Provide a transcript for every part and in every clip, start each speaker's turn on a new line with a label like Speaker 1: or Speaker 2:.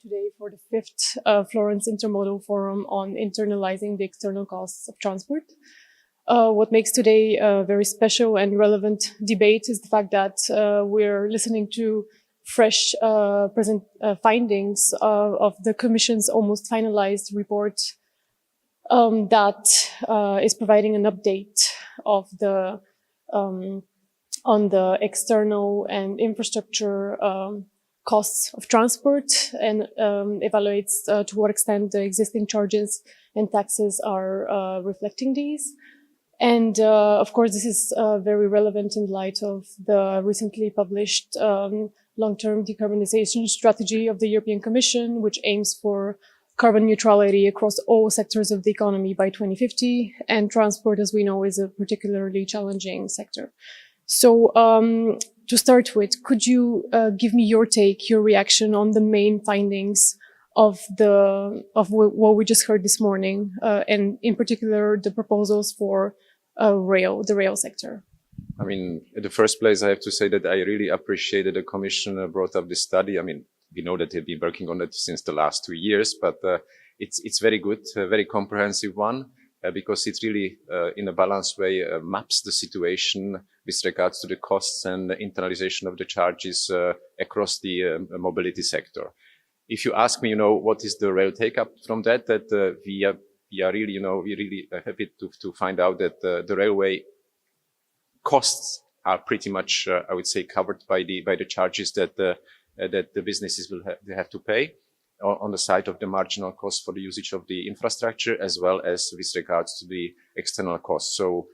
Speaker 1: today for the fifth Florence Intermodal Forum on internalizing the external costs of transport. What makes today a very special and relevant debate is the fact that we're listening to fresh findings of the Commission's almost finalized report that is providing an update of the on the external and infrastructure costs of transport, and evaluates to what extent the existing charges and taxes are reflecting these. And of course, this is very relevant in light of the recently published long-term decarbonization strategy of the European Commission, which aims for carbon neutrality across all sectors of the economy by 2050. And transport, as we know, is a particularly challenging sector. So to start with, could you give me your take, your reaction on the main findings of what we just heard this morning, and in particular the proposals for the rail sector?
Speaker 2: I mean, in the first place, I have to say that I really appreciated the Commission brought up this study. I mean, we know that they've been working on it since the last 2 years, but it's very good, a very comprehensive one, because it really, in a balanced way, maps the situation with regards to the costs and the internalization of the charges across the mobility sector. If you ask me, what is the rail take-up from that, we are really, we're really happy to find out that the railway costs are pretty much, I would say, covered by the charges that the businesses will have to pay on the side of the marginal cost for the usage of the infrastructure, as well as with regards to the external costs. So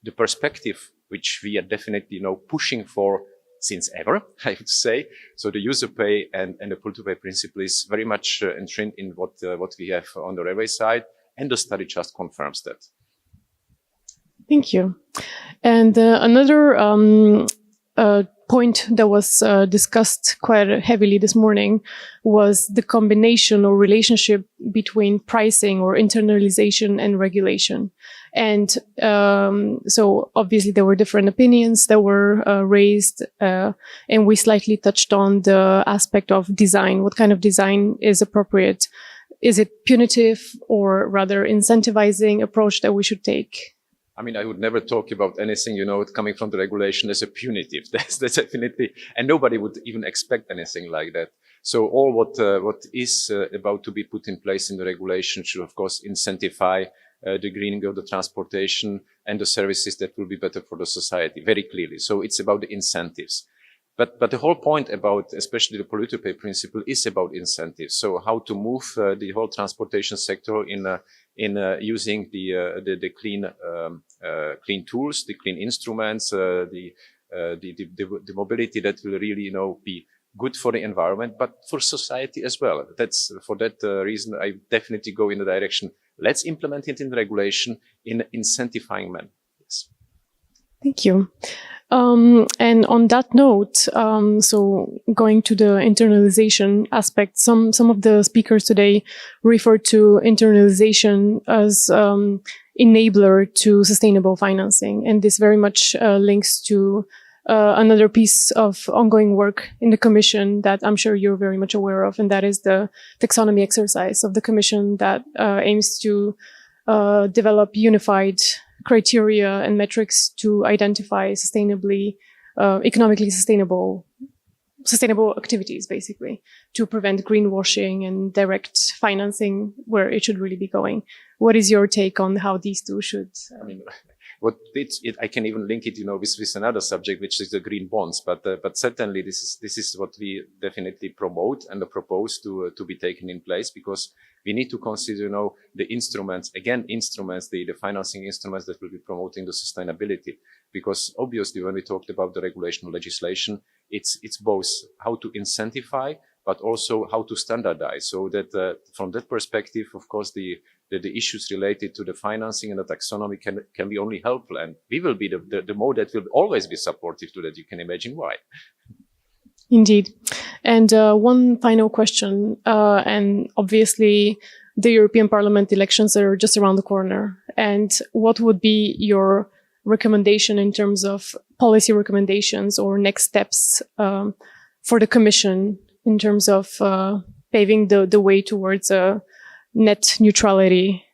Speaker 2: the perspective which we are definitely pushing for since ever, I would say. So the user pay and the pull to pay principle is very much entrenched in what we have on the railway side, and the study just confirms that.
Speaker 1: Thank you. And another point that was discussed quite heavily this morning was the combination or relationship between pricing or internalization and regulation. And so obviously there were different opinions that were raised, and we slightly touched on the aspect of design. What kind of design is appropriate? Is it punitive or rather incentivizing approach that we should take?
Speaker 2: I mean, I would never talk about anything, coming from the regulation as a punitive. That's definitely, and nobody would even expect anything like that. So all what is about to be put in place in the regulation should, of course, incentivize the greening of the transportation and the services that will be better for the society, very clearly. So it's about the incentives. But the whole point about, especially the polluter pay principle, is about incentives. So how to move the whole transportation sector in using the clean tools, the clean instruments, the mobility that will really, be good for the environment, but for society as well. That's for that reason I definitely go in the direction. Let's implement it in the regulation in incentivizing manner. Yes.
Speaker 1: Thank you. And on that note, so going to the internalization aspect, some of the speakers today referred to internalization as enabler to sustainable financing, and this very much links to another piece of ongoing work in the Commission that I'm sure you're very much aware of, and that is the taxonomy exercise of the Commission that aims to develop unified criteria and metrics to identify economically sustainable activities, basically, to prevent greenwashing and direct financing where it should really be going. What is your take on how these two should?
Speaker 2: I mean, I can even link it, with another subject, which is the green bonds. But certainly this is what we definitely promote and propose to be taken in place, because we need to consider, the instruments, the financing instruments that will be promoting the sustainability. Because obviously, when we talked about the regulation legislation, it's both how to incentivize, but also how to standardize. So that from that perspective, of course, the issues related to the financing and the taxonomy can be only helpful, and we will be the mode that will always be supportive to that. You can imagine why.
Speaker 1: Indeed. And one final question, and obviously the European Parliament elections are just around the corner. And what would be your recommendation in terms of policy recommendations or next steps for the Commission in terms of paving the way towards net neutrality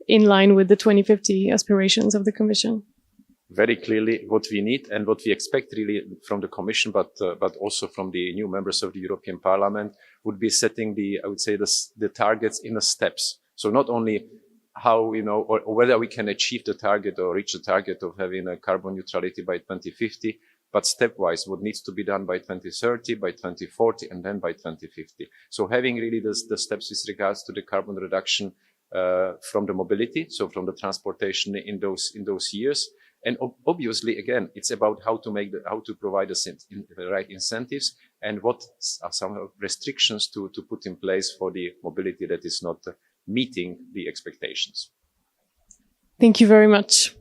Speaker 1: in line with the 2050 aspirations of the Commission?
Speaker 2: Very clearly what we need and what we expect really from the Commission, but also from the new members of the European Parliament would be setting I would say the targets in the steps. So not only how, or whether we can achieve the target or reach the target of having a carbon neutrality by 2050, but stepwise what needs to be done by 2030, by 2040, and then by 2050. So having really the steps with regards to the carbon reduction from the mobility, so from the transportation in those years. And obviously, again, it's about how to provide the right incentives and what are some restrictions to put in place for the mobility that is not meeting the expectations.
Speaker 1: Thank you very much.